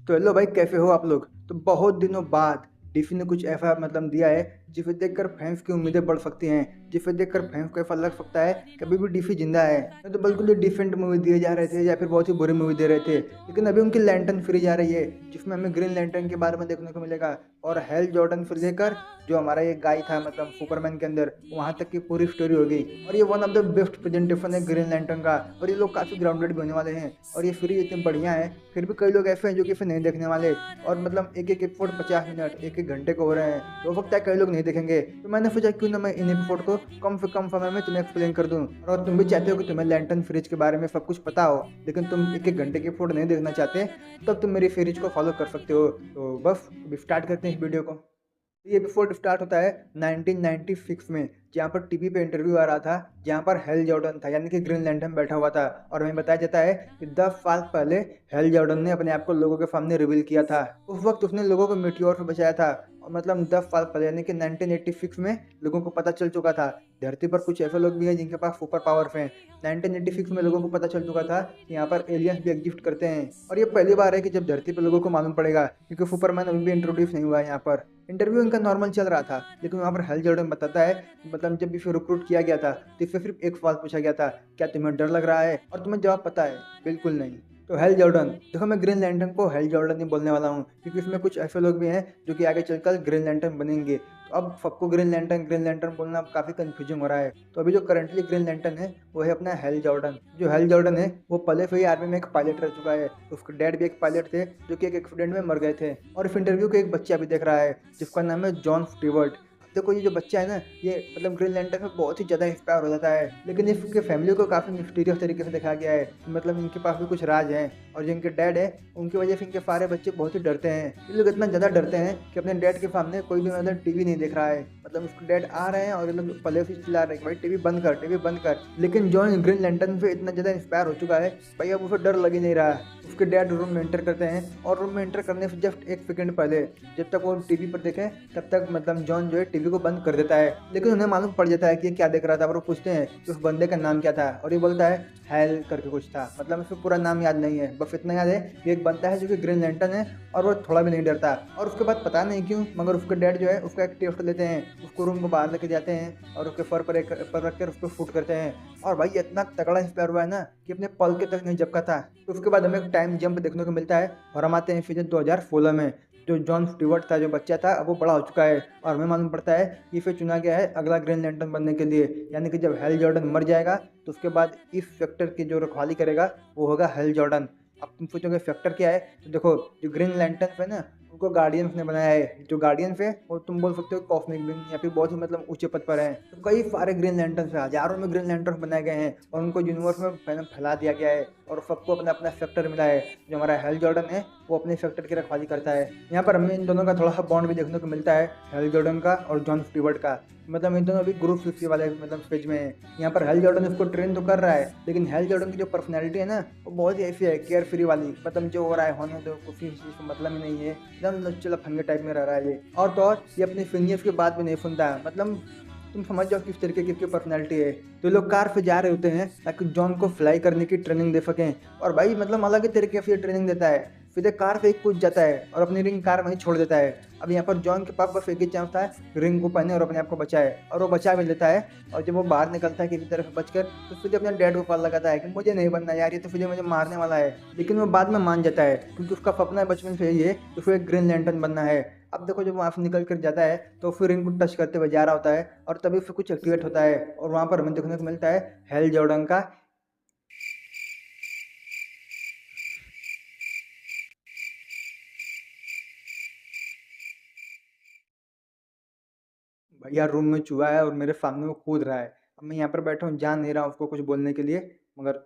तो हेलो भाई, कैसे हो आप लोग। तो बहुत दिनों बाद डीसी ने कुछ ऐसा दिया है जिसे देखकर फैंस की उम्मीदें बढ़ सकती हैं, जिसे देखकर फैंस को ऐसा लग सकता है कि अभी भी डीसी जिंदा है। नहीं तो बिल्कुल ही डिफरेंट मूवी दिए जा रहे थे या फिर बहुत ही बुरी मूवी दे रहे थे, लेकिन अभी उनकी लैंटर्न फ्री जा रही है जिसमें हमें ग्रीन लैंटर्न के बारे में देखने को मिलेगा। और हेल जॉर्डन से लेकर जो हमारा ये गाय था सुपरमैन के अंदर, वहां तक की पूरी स्टोरी होगी। और ये one of the best presentation है ग्रीन लैंटर्न का। और ये लोग काफी ग्राउंडेड भी होने वाले हैं और ये फ्री इतने बढ़िया है। फिर भी कई लोग ऐसे हैं जो कि इसे नहीं देखने वाले, और एक एक एपिसोड 50 मिनट एक एक घंटे को हो रहे हैं, तो हो सकता है कई लोग नहीं देखेंगे। तो मैंने सोचा क्यों ना मैं इन एपिसोड को कम से कम समय में तुम्हें एक्सप्लेन कर दूं। और तुम भी चाहते हो कि तुम्हें लैंटर्न फ्रिज के बारे में सब कुछ पता हो, लेकिन तुम एक एक घंटे के एपिसोड नहीं देखना चाहते, तब तुम मेरी सीरीज को फॉलो कर सकते हो। तो बस अभी स्टार्ट करते हैं इस वीडियो को। ये एपिसोड स्टार्ट होता है 1996 में, जहाँ पर टीवी पे इंटरव्यू आ रहा था, जहाँ पर हेल जॉर्डन था यानी कि ग्रीन लैंटर्न बैठा हुआ था। और हमें बताया जाता है कि 10 साल पहले हेल जॉर्डन ने अपने आप को लोगों के सामने रिवील किया था। उस वक्त उसने लोगों को मीटियोर से बचाया था। और 10 साल पहले यानी कि 1986 में लोगों को पता चल चुका था धरती पर कुछ ऐसे लोग भी हैं जिनके पास सुपर पावर्स हैं। 1986 में लोगों को पता चल चुका था कि यहाँ पर एलियंस भी एग्जिस्ट करते हैं। और ये पहली बार है कि जब धरती पर लोगों को मालूम पड़ेगा, क्योंकि सुपरमैन अभी भी इंट्रोड्यूस नहीं हुआ है यहाँ पर। इंटरव्यू इनका नॉर्मल चल रहा था, लेकिन वहाँ पर हेल जॉर्डन बताता है जब इसे रिक्रूट किया गया था तो इसे सिर्फ एक सवाल पूछा गया था, क्या तुम्हें डर लग रहा है? और तुम्हें जवाब पता है, बिल्कुल नहीं। तो हेल जॉर्डन, देखो मैं ग्रीन लैंटर्न को हेल जॉर्डन ही बोलने वाला हूँ, क्योंकि इसमें कुछ ऐसे लोग भी हैं जो कि आगे चलकर ग्रीन लैंटर्न बनेंगे। तो अब सबको ग्रीन लैंटर्न बोलना काफी कंफ्यूजिंग हो रहा है। तो अभी जो करंटली ग्रीन लैंटर्न है वो है अपना हेल जॉर्डन। जो हेल जॉर्डन है वो पहले से ही आर्मी में एक पायलट रह चुका है। उसके डैड भी एक पायलट थे जो कि एक एक्सीडेंट में मर गए थे। और इस इंटरव्यू को एक बच्चा भी देख रहा है जिसका नाम है जॉन स्टीवर्ट। देखो ये जो बच्चा है ना, ये ग्रीन लैंटर्न में बहुत ही ज़्यादा इंस्पायर हो जाता है, लेकिन इसके फैमिली को काफ़ी मिस्टीरियस तरीके से दिखाया गया है। इनके पास भी कुछ राज हैं, और जो इनके डैड है उनकी वजह से इनके सारे बच्चे बहुत ही डरते हैं। ये लोग इतना ज़्यादा डरते हैं कि अपने डैड के सामने कोई भी टीवी नहीं देख रहा है। उसके डैड आ रहे हैं और ये लोग पहले से चिल्ला रहे हैं भाई टीवी बंद कर, टीवी बंद कर। लेकिन जॉन ग्रीन लैंटर्न से इतना ज़्यादा इंस्पायर हो चुका है भाई, अब उसे डर लग ही नहीं रहा है। उसके डैड रूम में एंटर करते हैं, और रूम में एंटर करने से जस्ट एक सेकंड पहले जब तक वो टीवी पर देखें तब तक जॉन जो है टीवी को बंद कर देता है। लेकिन उन्हें मालूम पड़ जाता है कि ये क्या देख रहा था, और वो पूछते हैं कि उस बंदे का नाम क्या था, और ये बोलता है हेल करके कुछ था। उसको पूरा नाम याद नहीं है, बस इतना याद है कि एक बंदा है जो कि ग्रीन लैंटर्न है और वो थोड़ा भी नहीं डरता। और उसके बाद पता नहीं क्यों मगर उसके डैड जो है उसका एक टेस्ट लेते हैं, उसको रूम को बाहर लेके जाते हैं और उसके फर पर रख कर उसको शूट करते हैं। और भाई इतना तगड़ा इंस्पायर हुआ है ना कि अपने पल के तक नहीं झपका था। तो उसके बाद हमें एक टाइम जंप देखने को मिलता है और हम आते हैं सीजन 2016 में। जो जॉन स्टीवर्ट था, जो बच्चा था, अब वो बड़ा हो चुका है और हमें मालूम पड़ता है कि इसे चुना गया है अगला ग्रीन लैंटर्न बनने के लिए। यानी कि जब हेल जॉर्डन मर जाएगा तो उसके बाद इस फैक्टर की जो रखवाली करेगा वो होगा हेल जॉर्डन। अब तुम सोचोगे फैक्टर क्या है, तो देखो जो ग्रीन लैंटर्न है ना उनको गार्डियंस ने बनाया है। जो गार्डियंस है वो तुम बोल सकते हो कॉस्मिक बीइंग या फिर बहुत ही ऊंचे पद पर हैं। तो कई सारे ग्रीन लैंटर्न है, हजारों में ग्रीन लैंटर्न बनाए गए हैं और उनको यूनिवर्स में फैला दिया गया है और सबको अपना अपना फैक्टर मिला है। जो हमारा हेल जॉर्डन है वो अपने फैक्टर की रखवाली करता है। यहाँ पर हमें इन दोनों का थोड़ा सा बॉन्ड भी देखने को मिलता है, हेल जॉर्डन का और जॉन स्टीवर्ट का। इन दोनों भी ग्रुप 50 वाले स्टेज में है। यहाँ पर हेल जॉर्डन उसको ट्रेन तो कर रहा है, लेकिन हेल जॉर्डन की जो पर्सनैलिटी है ना वो बहुत ही ऐसी है केयर फ्री वाली। जो हो रहा है होने दो, किसी चीज़ को मतलब ही नहीं है, एकदम चलो फंगे टाइप में रह रहा है ये। और तो और ये अपने सीनियर्स की बात भी नहीं सुनता है। तुम समझ जाओ किस तरीके की पर्सनैलिटी है। तो लोग कार से जा रहे होते हैं ताकि जॉन को फ्लाई करने की ट्रेनिंग दे सकें, और भाई अलग ही तरीके से ट्रेनिंग देता है। सीधे कार से कूद जाता है और अपनी रिंग कार वहीं छोड़ देता है। अब यहाँ पर जॉन के पास बस एक ही चांस था, रिंग को पहने और अपने आप को बचाए, और वो बचा भी लेता है। और जब वो बाहर निकलता है किसी तरफ बचकर, तो सीधे अपने डैड को कॉल लगाता है कि मुझे नहीं बनना यार, ये तो सीधे मुझे मारने वाला है। लेकिन वो बाद में मान जाता है क्योंकि उसका सपना बचपन से यही है कि उसको एक ग्रीन लैंटर्न बनना है। अब देखो जब वहाँ से निकल कर जाता है तो फिर रिंग को टच करते हुए जा रहा होता है, और तभी फिर कुछ एक्टिवेट होता है और वहाँ पर हमें देखने को मिलता है हेल जॉर्डन का भैया रूम में चूहा है और मेरे सामने वो कूद रहा है। अब मैं यहाँ पर बैठा हूँ, जान नहीं रहा हूँ उसको कुछ बोलने के लिए, मगर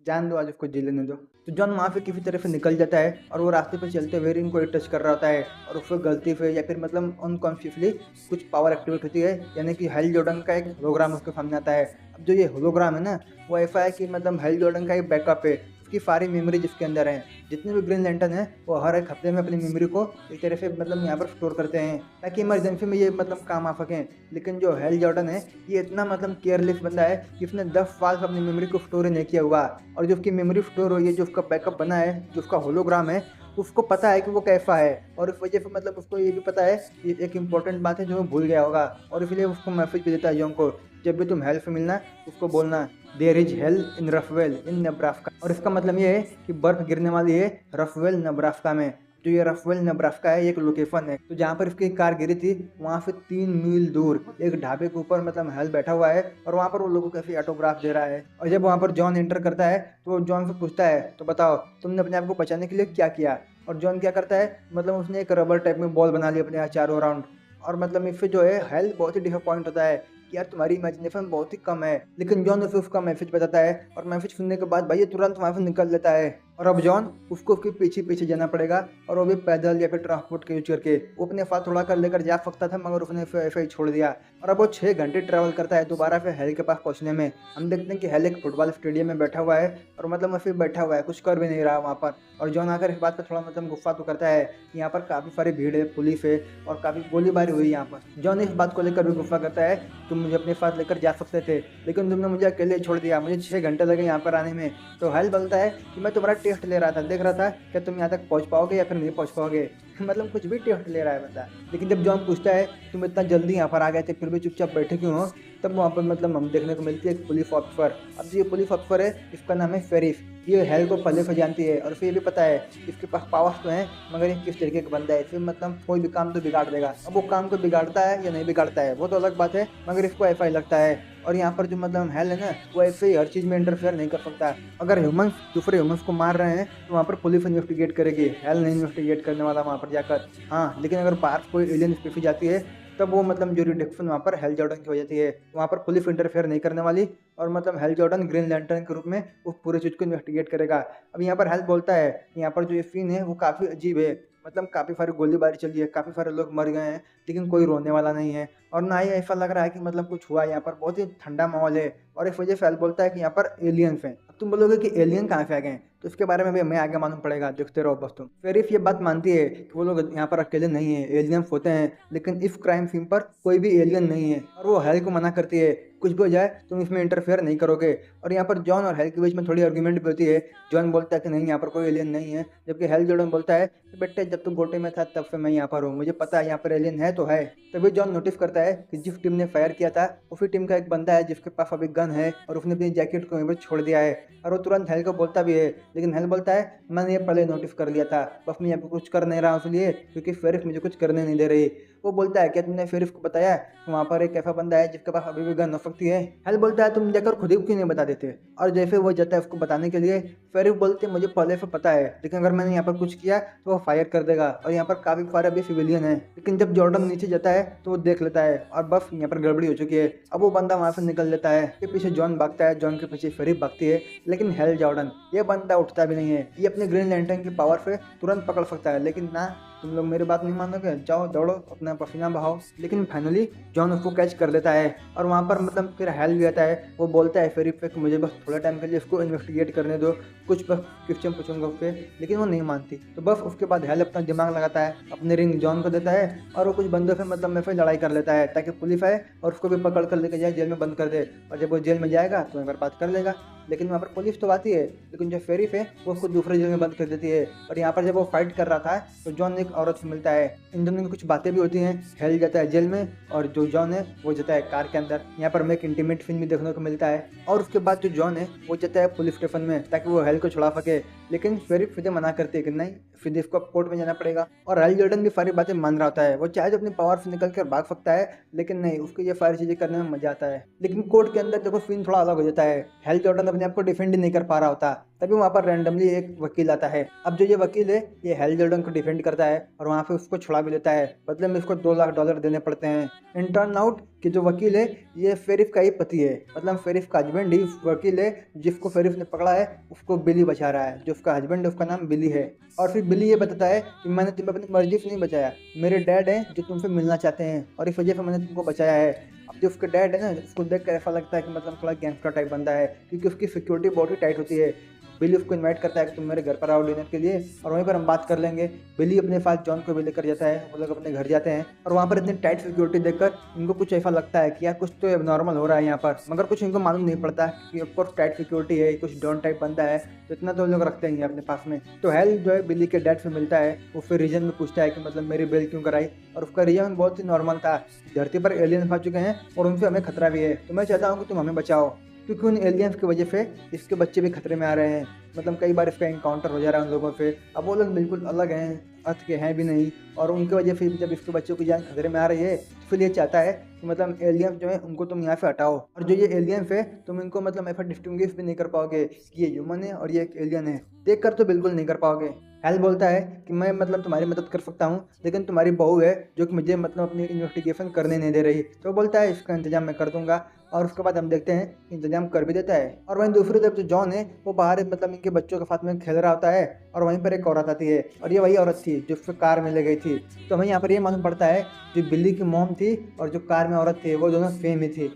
जान दो, आज उसको जी लेने दो। तो जॉन वहाँ से किसी तरह से निकल जाता है और वो रास्ते पे चलते हुए रिंग को टच कर रहा होता है, और उसको गलती से या फिर अनकॉन्शियसली कुछ पावर एक्टिवेट होती है, यानी कि हेल जॉर्डन का एक होलोग्राम उसके सामने आता है। अब जो ये होलोग्राम है ना वो ऐसा है कि हेल जॉर्डन का एक बैकअप है, उसकी सारी मेमोरी जिसके अंदर है। जितने भी ग्रीन लैंटर्न है वो हर एक हफ्ते में अपनी मेमोरी को एक तरह से यहाँ पर स्टोर करते हैं ताकि इमरजेंसी में ये काम आ सकें। लेकिन जो हेल जॉर्डन है ये इतना केयरलेस बंदा है कि उसने 10 साल अपनी मेमोरी को स्टोर नहीं किया हुआ, और जो उसकी मेमोरी स्टोर हुई है, जो उसका बैकअप बना है, जो उसका होलोग्राम है, उसको पता है कि वो कैफा है, और इस वजह से मतलब उसको ये भी पता है कि एक इम्पोर्टेंट बात है जो वो भूल गया होगा, और इसलिए उसको मैसेज भी देता है जॉन को, जब भी तुम हेल्प मिलना उसको बोलना there is hell in Rufwell in Nebraska. और इसका मतलब ये है कि बर्फ गिरने वाली है रफवेल नब्रास्का में। जो ये रफवेल नब्रास्का है, एक लोकेशन है, तो जहाँ पर उसकी कार गिरी थी वहाँ से 3 मील दूर एक ढाबे के ऊपर मतलब हेल बैठा हुआ है, और वहाँ पर वो लोगों को कैसे ऑटोग्राफ दे रहा है। और जब वहाँ पर जॉन एंटर करता है तो वो जॉन से पूछता है, तो बताओ तुमने अपने आप को बचाने के लिए क्या किया। और जॉन क्या करता है, मतलब उसने एक रबर टाइप में बॉल बना लिया अपने चारों राउंड। और मतलब इससे जो है हेल बहुत ही डिसअपॉइंट होता है कि यार तुम्हारी इमेजिनेशन बहुत ही कम है, लेकिन जॉन उसे उसका मैसेज बताता है, और मैसेज सुनने के बाद भाई ये तुरंत वहाँ से निकल लेता है। और अब जॉन उसको उसके पीछे पीछे जाना पड़ेगा, और वो भी पैदल या फिर ट्रांसपोर्ट का यूज करके। वो अपने साथ थोड़ा कर लेकर जा सकता था, मगर उसने फिर ऐसे ही छोड़ दिया। और अब वो 6 घंटे ट्रैवल करता है दोबारा फिर हेल के पास पहुंचने में। हम देखते हैं कि हेल एक फुटबॉल स्टेडियम में बैठा हुआ है, और मतलब फिर बैठा हुआ है, कुछ कर भी नहीं रहा वहाँ पर। और जॉन आकर इस बात पर थोड़ा मतलब गुस्सा तो करता है, यहाँ पर काफ़ी सारी भीड़ है, पुलिस है, और काफ़ी गोलीबारी हुई यहाँ पर। जॉन इस बात को लेकर भी गुस्सा करता है, तुम मुझे अपने साथ लेकर जा सकते थे, लेकिन तुमने मुझे अकेले छोड़ दिया, मुझे 6 घंटे लगे यहाँ पर आने में। तो हेल बोलता है कि मैं तुम्हारा टेस्ट ले रहा था, देख रहा था क्या तुम यहाँ तक पहुँच पाओगे या फिर नहीं पहुँच पाओगे। मतलब कुछ भी टेस्ट ले रहा है बंदा। लेकिन जब जॉन पूछता है तुम इतना जल्दी यहाँ पर आ गए थे फिर भी चुपचाप बैठे क्यों हो, तब वहाँ पर मतलब हम देखने को मिलती है एक पुलिस ऑफिसर। अब जो ये पुलिस ऑफिसर है इसका नाम है फेरिफ। ये हेल को पहले से जानती है, और फिर ये भी पता है इसके पास पावर्स तो हैं, मगर ये किस तरीके का बंदा है। फिर मतलब कोई भी काम तो बिगाड़ देगा। अब वो काम को बिगाड़ता है या नहीं बिगाड़ता है वो तो अलग बात है, मगर इसको ऐसा ही लगता है। और यहाँ पर जो मतलब हेल है ना, वो ऐसे ही हर चीज़ में इंटरफेयर नहीं कर सकता। अगर ह्यूमंस दूसरे ह्यूमंस को मार रहे हैं तो वहाँ पर पुलिस इन्वेस्टिगेट करेगी, हेल नहीं इन्वेस्टिगेट करने वाला वहाँ पर जाकर। हाँ, लेकिन अगर बाहर कोई एलियन स्पीशीज जाती है तब वो मतलब जुरिडिक्शन वहाँ पर हेल जॉर्डन की हो जाती है। वहाँ पर पुलिस इंटरफेयर नहीं करने वाली, और मतलब हेल जॉर्डन ग्रीन लैंटर्न के रूप में उस पूरे चीज़ को इन्वेस्टिगेट करेगा। अब यहाँ पर हेल बोलता है यहाँ पर जो ये सीन है वो काफ़ी अजीब है, मतलब काफ़ी सारी गोलीबारी चली है, काफ़ी सारे लोग मर गए हैं, लेकिन कोई रोने वाला नहीं है, और ना ही ऐसा लग रहा है कि मतलब कुछ हुआ। यहाँ पर बहुत ही ठंडा माहौल है, और इस वजह से हेल बोलता है कि यहाँ पर एलियंस हैं। अब तुम बोलोगे कि एलियन कहाँ से आ गए, तो इसके बारे में भी हमें आगे मालूम पड़ेगा, देखते रहो बस तुम। फेरिफ ये बात मानती है कि वो लोग यहाँ पर अकेले नहीं है, एलियंस होते हैं, लेकिन इस क्राइम सीन पर कोई भी एलियन नहीं है। और वो हेल को मना करती है कुछ भी हो जाए तुम इसमें इंटरफेयर नहीं करोगे। और यहाँ पर जॉन और हेल के बीच में थोड़ी आर्ग्यूमेंट भी होती है। जॉन बोलता है कि नहीं यहाँ पर कोई एलियन नहीं है, जबकि हेल जॉर्डन बोलता है कि बेटे जब तुम गोटे में था तब से मैं यहाँ पर हूँ, मुझे पता है यहाँ पर एलियन है तो है। तभी जॉन नोटिस करता है कि जिस टीम ने फायर किया था उसी टीम का एक बंदा है जिसके पास अभी गन है, और उसने अपनी जैकेट को वहीं पर छोड़ दिया है। और वो तुरंत हेल को बोलता भी है, लेकिन हेल बोलता है मैंने ये पहले नोटिस कर लिया था, बस मैं यहाँ पर कुछ कर नहीं रहा हूँ इसलिए क्योंकि फेरिफ मुझे कुछ करने नहीं दे रही। वो बोलता है क्या तुमने फेरिफ को बताया कि वहाँ पर एक ऐसा बंदा है जिसके पास अभी भी गन हो सकती है। हेल बोलता है तुम जाकर खुद ही क्यों नहीं बता देते। और जैसे वो जाता है उसको बताने के लिए, फेरिफ बोलते मुझे पहले से पता है, लेकिन अगर मैंने यहाँ पर कुछ किया तो वो फायर कर देगा, और यहाँ पर काफी सारे अभी सिविलियन है। लेकिन जब जॉर्डन नीचे जाता है तो वो देख लेता है, और बस यहाँ पर गड़बड़ी हो चुकी है। अब वो बंदा वहाँ से निकल लेता है, के पीछे जॉन भागता है, जॉन के पीछे फेरिफ भागती है, लेकिन हेल जॉर्डन ये बंदा उठता भी नहीं है। ये अपने ग्रीन लैंटर्न की पावर से तुरंत पकड़ सकता है, लेकिन ना तुम लोग मेरी बात नहीं मानोगे, जाओ दौड़ो अपना पसीना बहाओ। लेकिन फाइनली जॉन उसको कैच कर लेता है, और वहाँ पर मतलब फिर हेल भी आता है। वो बोलता है फेरिफ पे कि मुझे बस थोड़ा टाइम के लिए इसको इन्वेस्टिगेट करने दो, कुछ बस क्वेश्चन पूछूंगा उससे, लेकिन वो नहीं मानती। तो बस उसके बाद हेल अपना दिमाग लगाता है, अपने रिंग जॉन को देता है, और वो कुछ बंदों से मतलब में फिर लड़ाई कर लेता है ताकि पुलिस आए और उसको भी पकड़ कर लेके जाए, जेल में बंद कर दे। और जब वो जेल में जाएगा तो एक बार बात कर लेगा। लेकिन वहाँ पर पुलिस तो आती है, लेकिन जो फेरिफ है वो उसको दूसरे जेल में बंद कर देती है। और यहाँ पर जब वो फाइट कर रहा था तो जॉन एक औरत से मिलता है, इन दोनों की कुछ बातें भी होती हैं। हेल जाता है जेल में, और जो जॉन है वो जाता है कार के अंदर। यहाँ पर हमें एक इंटीमेट सीन भी देखने को मिलता है। और उसके बाद जो जॉन है वो जाता है पुलिस स्टेशन में ताकि वो हेल को छुड़ा सके, लेकिन फेरिफ फिर मना करती है कि नहीं, फिर इसको कोर्ट में जाना पड़ेगा। और हेल जॉर्डन भी सारी बातें मान रहा होता है, वो चाहे तो अपनी पावर से निकल कर भाग सकता है, लेकिन नहीं, उसको ये सारी चीजें करने में मजा आता है। लेकिन कोर्ट के अंदर देखो सीन थोड़ा अलग हो जाता है। हेल जॉर्डन अपने आप को डिफेंड नहीं कर पा रहा होता, तभी वहाँ पर रैंडमली एक वकील आता है। अब जो ये वकील है ये हेल जॉर्डन को डिफेंड करता है, और वहाँ पे उसको छुड़ा भी लेता है, बदले में उसको $2 लाख देने पड़ते हैं। इन टर्न आउट कि जो वकील है ये फेरिफ का ही पति है, मतलब फेरिफ का हस्बैंड ही वकील है जिसको फेरिफ ने पकड़ा है, उसको बिली बचा रहा है। जो उसका हस्बैंड है उसका नाम बिली है। और फिर बिली ये बताता है कि मैंने तुम्हें अपनी मर्जी से नहीं बचाया, मेरे डैड हैं जो तुमसे मिलना चाहते हैं, और इस वजह से मैंने तुमको बचाया है। अब जो उसके डैड है ना, उसको देख कर ऐसा लगता है कि मतलब थोड़ा गैंगस्टर टाइप बंदा है, क्योंकि उसकी सिक्योरिटी बहुत ही टाइट होती है। बिली उसको इनवाइट करता है कि तुम मेरे घर पर आओ डिनर के लिए, और वहीं पर हम बात कर लेंगे। बिली अपने साथ जॉन को भी लेकर जाता है, वो लोग अपने घर जाते हैं और वहाँ पर इतनी टाइट सिक्योरिटी देखकर इनको कुछ ऐसा लगता है कि यार कुछ तो एबनॉर्मल हो रहा है यहाँ पर, मगर कुछ इनको मालूम नहीं पड़ता कि ऑफकोर्स टाइट सिक्योरिटी है, कुछ डॉन टाइप बंदा है, तो इतना तो लोग रखते हैं अपने पास में। तो हेल जो है बिली के डैड से मिलता है, वो फिर रीजन में पूछता है कि मतलब मेरी बेल क्यों कराई, और उसका रीजन बहुत ही नॉर्मल था। धरती पर एलियंस आ चुके हैं और उनसे हमें खतरा भी है, तो मैं चाहता हूँ कि तुम हमें बचाओ, क्योंकि उन एलियंस की वजह से इसके बच्चे भी खतरे में आ रहे हैं। मतलब कई बार इसका इनकाउंटर हो जा रहा है उन लोगों से। अब वो लोग बिल्कुल अलग हैं, अर्थ के हैं भी नहीं, और उनकी वजह से जब इसके बच्चों की जान खतरे में आ रही है, तो फिर ये चाहता है कि मतलब एलियंस जो है उनको तुम यहाँ से हटाओ, और जो ये एलियंस है तुम इनको मतलब ऐसा डिस्टिंग्विश भी नहीं कर पाओगे कि ये ह्यूमन है और ये एक एलियन है, देख कर तो बिल्कुल नहीं कर पाओगे। हेल बोलता है कि मैं मतलब तुम्हारी मदद कर सकता हूँ, लेकिन तुम्हारी बहू है जो कि मुझे मतलब अपनी इन्वेस्टिगेशन करने नहीं दे रही, तो बोलता है इसका इंतजाम मैं कर दूंगा, और उसके बाद हम देखते हैं इंतजाम कर भी देता है। और वहीं दूसरी तरफ जो जॉन है वो बाहर मतलब इनके बच्चों के साथ में खेल रहा होता है, और वहीं पर एक औरत आती है, और ये वही औरत थी जो उससे कार में ले गई थी। तो हमें यहाँ पर ये मालूम पड़ता है जो बिल्ली की मॉम थी और जो कार में औरत थी वो दोनों सेम ही थी।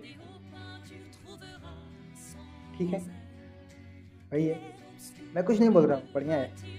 ठीक है, वही है, मैं कुछ नहीं बोल रहा हूँ, बढ़िया है।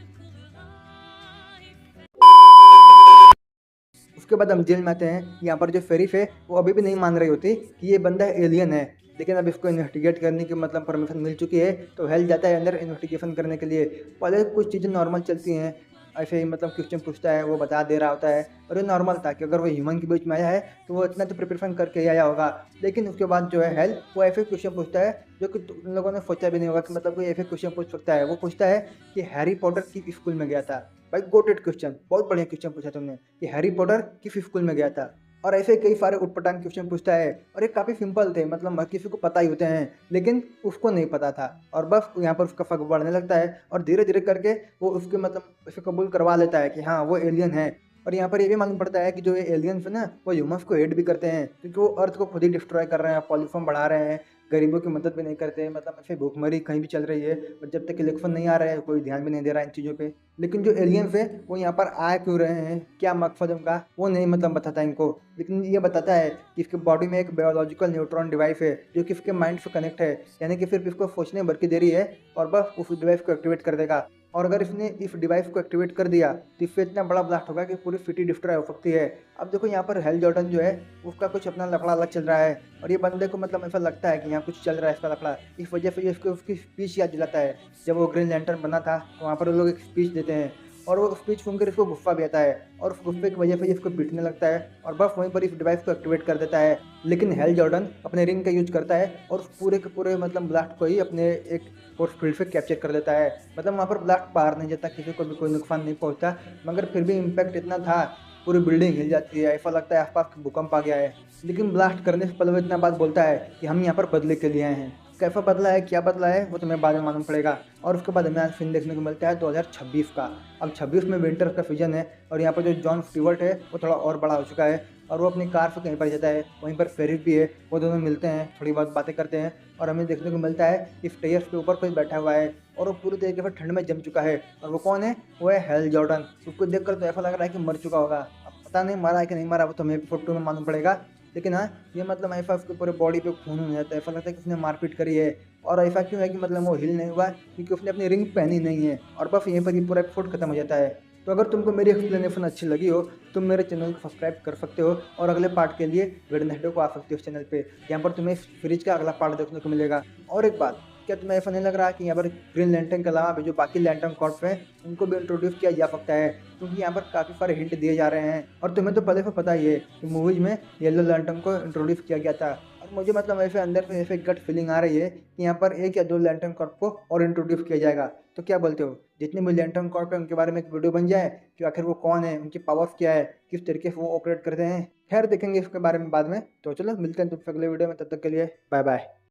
उसके बाद हम जेल में आते हैं। यहाँ पर जो शेरिफ है वो अभी भी नहीं मान रही होती कि ये बंदा एलियन है, लेकिन अब इसको इन्वेस्टिगेट करने की मतलब परमिशन मिल चुकी है, तो हेल जाता है अंदर इन्वेस्टिगेशन करने के लिए। पहले कुछ चीज़ें नॉर्मल चलती हैं, ऐसे ही मतलब क्वेश्चन पूछता है, वो बता दे रहा होता है, और ये नॉर्मल था कि अगर वो ह्यूमन के बीच में आया है तो वो इतना तो प्रिपरेशन करके ही आया होगा। लेकिन उसके बाद जो है हेल वो ऐसे क्वेश्चन पूछता है जो कि उन लोगों ने सोचा भी नहीं होगा कि मतलब कोई ऐसे क्वेश्चन पूछ सकता है। वो पूछता है कि हैरी पॉटर किस स्कूल में गया था। भाई गोटेड क्वेश्चन, बहुत बढ़िया क्वेश्चन पूछा तुमने कि हैरी पॉटर किस स्कूल में गया था। और ऐसे कई सारे उटपटांग क्वेश्चन पूछता है, और ये काफ़ी सिंपल थे, मतलब हर किसी को पता ही होते हैं, लेकिन उसको नहीं पता था। और बस यहाँ पर उसका फक बढ़ने लगता है, और धीरे धीरे करके वो उसके मतलब उसे कबूल करवा लेता है कि हाँ वो एलियन है। और यहाँ पर ये भी मालूम पड़ता है कि जो ये एलियंस है ना वो ह्यूमंस को हेट भी करते हैं, क्योंकि वो अर्थ को खुद ही डिस्ट्रॉय कर रहे हैं, पॉल्यूशन बढ़ा रहे हैं, गरीबों की मदद भी नहीं करते, मतलब ऐसे भूखमरी कहीं भी चल रही है, और जब तक इलेक्शन नहीं आ रहा है कोई ध्यान भी नहीं दे रहा है इन चीज़ों पे। लेकिन जो एलियंस है वो यहाँ पर आ क्यों रहे हैं, क्या मकसद उनका, वो नहीं मतलब बताता इनको, लेकिन ये बताता है कि इसके बॉडी में एक बायोलॉजिकल न्यूट्रॉन डिवाइस है जो कि इसके माइंड से कनेक्ट है, यानी कि सिर्फ इसको सोचने भर की देरी है और बस उस डिवाइस को एक्टिवेट कर देगा। और अगर इसने इस डिवाइस को एक्टिवेट कर दिया तो इससे इतना बड़ा ब्लास्ट होगा कि पूरी सिटी डिस्ट्रॉय हो सकती है। अब देखो यहाँ पर हेल जॉर्डन जो है उसका कुछ अपना लफड़ा अलग चल रहा है, और ये बंदे को मतलब ऐसा लगता है कि यहाँ कुछ चल रहा है इसका लफड़ा, इस वजह से ये इसको उसकी स्पीच याद दिलाता है। जब वो ग्रीन लैंटर्न बना था तो वहाँ पर वो लोग एक स्पीच देते हैं, और वो स्पीच सुनकर इसको गुस्सा भी आता है, और उस गुस्से की वजह से इसको पीटने लगता है, और बस वहीं पर इस डिवाइस को एक्टिवेट कर देता है। लेकिन हेल जॉर्डन अपने रिंग का यूज करता है और उस पूरे के पूरे मतलब ब्लास्ट को ही अपने एक फोर्स फील्ड से कैप्चर कर लेता है। मतलब वहाँ पर ब्लास्ट बाहर नहीं जाता, किसी को भी कोई नुकसान नहीं पहुँचता, मगर फिर भी इम्पैक्ट इतना था, पूरी बिल्डिंग हिल जाती है, ऐसा लगता है आसपास भूकंप आ गया है। लेकिन ब्लास्ट करने से पहले वो इतना बात बोलता है कि हम यहाँ पर बदले के लिए आए हैं। कैसा बदला है, क्या बदला है, वो तुम्हें बाद में मालूम पड़ेगा। और उसके बाद हमें आज फिल्म देखने को मिलता है 2026 का। अब 26 में विंटर का सीजन है, और यहाँ पर जो जॉन स्टीवर्ट है वो थोड़ा और बड़ा हो चुका है, और वो अपनी कार से कहीं पर जाता है, वहीं पर फेरिस भी है, वो दोनों मिलते हैं, थोड़ी बहुत बातें करते हैं, और हमें देखने को मिलता है कि स्टेयर्स के ऊपर कोई बैठा हुआ है, और वो पूरी तरीके से ठंड में जम चुका है। और वो कौन है, वो है हेल जॉर्डन। उसको देखकर तो ऐसा लग रहा है कि मर चुका होगा, अब पता नहीं मरा है कि नहीं मरा, वो तो हमें फोटो में मालूम पड़ेगा। लेकिन हाँ, ये मतलब ऐसा उसके पूरे बॉडी पे खून हो जाता है, ऐसा लगता है कि उसने मारपीट करी है। और ऐसा क्यों है कि मतलब वो हिल नहीं हुआ, क्योंकि उसने अपनी रिंग पहनी नहीं है, और बस यहीं पर ही पूरा एपिसोड खत्म हो जाता है। तो अगर तुमको मेरी एक्सप्लेनेशन अच्छी लगी हो, तुम मेरे चैनल को सब्सक्राइब कर सकते हो, और अगले पार्ट के लिए वेडनेसडे को आ सकते हो इस चैनल पे, यहाँ पर तुम्हें फ्रिज का अगला पार्ट देखने को मिलेगा। और एक बात, क्या तुम्हें ऐसा नहीं लग रहा कि यहाँ पर ग्रीन लैंटर्न के अलावा भी जो बाकी लैंटर्न कॉर्प्स हैं उनको भी इंट्रोड्यूस किया जा सकता है, क्योंकि यहाँ पर काफ़ी सारे हिंट दिए जा रहे हैं। और तुम्हें तो पहले से पता ही है कि मूवीज में येलो लैंटर्न को इंट्रोड्यूस किया गया था, और मुझे मतलब ऐसे अंदर से ऐसे गट फीलिंग आ रही है कि यहाँ पर एक या दो लैंटर्न कॉर्प को और इंट्रोड्यूस किया जाएगा। तो क्या बोलते हो, जितने भी लैंटर्न कॉर्प है उनके बारे में एक वीडियो बन जाए कि आखिर वो कौन है, उनकी पावर्स क्या है, किस तरीके से वो ऑपरेट करते हैं। खैर देखेंगे इसके बारे में बाद में। तो चलो मिलते हैं तुमसे अगले वीडियो में, तब तक के लिए बाय बाय।